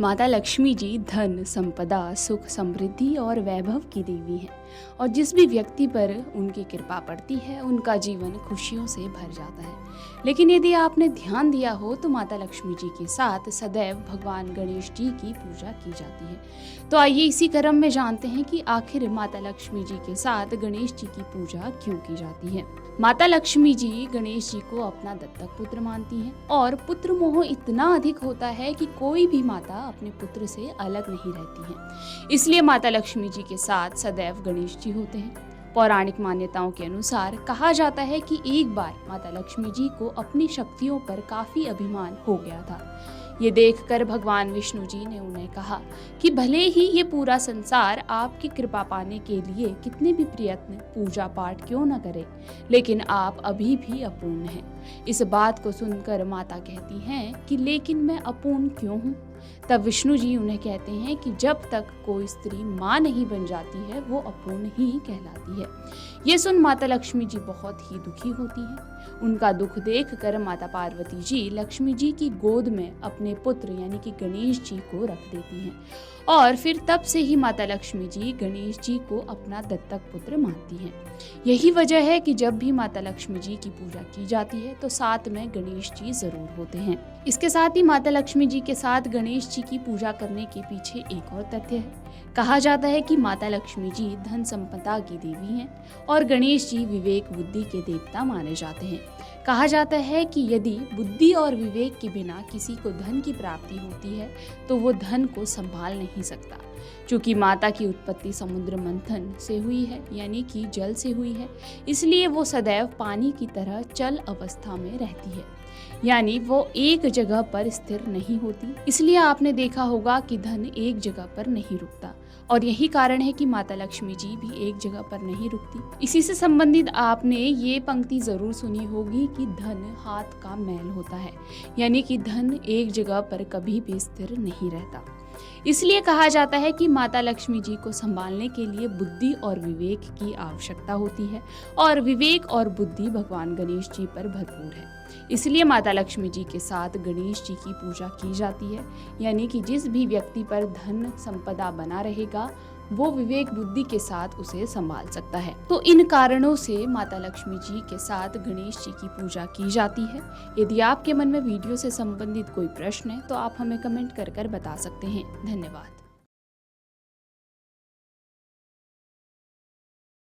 माता लक्ष्मी जी धन, संपदा, सुख, समृद्धि और वैभव की देवी हैं और जिस भी व्यक्ति पर उनकी कृपा पड़ती है उनका जीवन खुशियों से भर जाता है। लेकिन यदि आपने ध्यान दिया हो तो माता लक्ष्मी जी के साथ सदैव भगवान गणेश जी की पूजा की जाती है। तो आइए इसी क्रम में जानते हैं कि आखिर माता लक्ष्मी जी के साथ गणेश जी की पूजा क्यों की जाती है। माता लक्ष्मी जी गणेश जी को अपना दत्तक पुत्र मानती हैं और पुत्र मोह इतना अधिक होता है कि कोई भी माता अपने पुत्र से अलग नहीं रहती है। इसलिए माता लक्ष्मी जी के साथ सदैव गणेश जी होते हैं। पौराणिक मान्यताओं के अनुसार कहा जाता है कि एक बार माता लक्ष्मी जी को अपनी शक्तियों पर काफी अभिमान हो गया था। ये देखकर भगवान विष्णु जी ने उन्हें कहा कि भले ही ये पूरा संसार आपकी कृपा पाने के लिए कितने भी प्रयत्न पूजा पाठ क्यों न करे, लेकिन आप अभी भी अपूर्ण हैं। इस बात को सुनकर माता कहती हैं कि लेकिन मैं अपूर्ण क्यों हूँ। तब विष्णु जी उन्हें कहते हैं कि जब तक कोई स्त्री माँ नहीं बन जाती है वो अपूर्ण ही कहलाती है। ये सुन माता लक्ष्मी जी बहुत ही दुखी होती हैं। उनका दुख देखकर माता पार्वती जी लक्ष्मी जी की गोद में अपने पुत्र यानी कि गणेश जी को रख देती हैं और फिर तब से ही माता लक्ष्मी जी गणेश जी को अपना दत्तक पुत्र मानती हैं। यही वजह है कि जब भी माता लक्ष्मी जी की पूजा की जाती है तो साथ में गणेश जी जरूर होते हैं। इसके साथ ही माता लक्ष्मी जी के साथ गणेश जी की पूजा करने के पीछे एक और तथ्य है। कहा जाता है कि माता लक्ष्मी जी धन संपदा की देवी हैं और गणेश जी विवेक बुद्धि के देवता माने जाते हैं। कहा जाता है कि यदि बुद्धि और विवेक के बिना किसी को धन की प्राप्ति होती है तो वो धन को संभाल नहीं सकता। क्योंकि माता की उत्पत्ति समुद्र मंथन से हुई है यानी कि जल से हुई है, इसलिए वो सदैव पानी की तरह चल अवस्था में रहती है, यानी वो एक जगह पर स्थिर नहीं होती। इसलिए आपने देखा होगा कि धन एक जगह पर नहीं रुकता और यही कारण है कि माता लक्ष्मी जी भी एक जगह पर नहीं रुकती। इसी से संबंधित आपने ये पंक्ति जरूर सुनी होगी कि धन हाथ का मैल होता है, यानी कि धन एक जगह पर कभी भी स्थिर नहीं रहता। इसलिए कहा जाता है कि माता लक्ष्मी जी को संभालने के लिए बुद्धि और विवेक की आवश्यकता होती है और विवेक और बुद्धि भगवान गणेश जी पर भरपूर है। इसलिए माता लक्ष्मी जी के साथ गणेश जी की पूजा की जाती है, यानी कि जिस भी व्यक्ति पर धन संपदा बना रहेगा वो विवेक बुद्धि के साथ उसे संभाल सकता है। तो इन कारणों से माता लक्ष्मी जी के साथ गणेश जी की पूजा की जाती है। यदि आपके मन में वीडियो से संबंधित कोई प्रश्न है तो आप हमें कमेंट कर बता सकते हैं। धन्यवाद।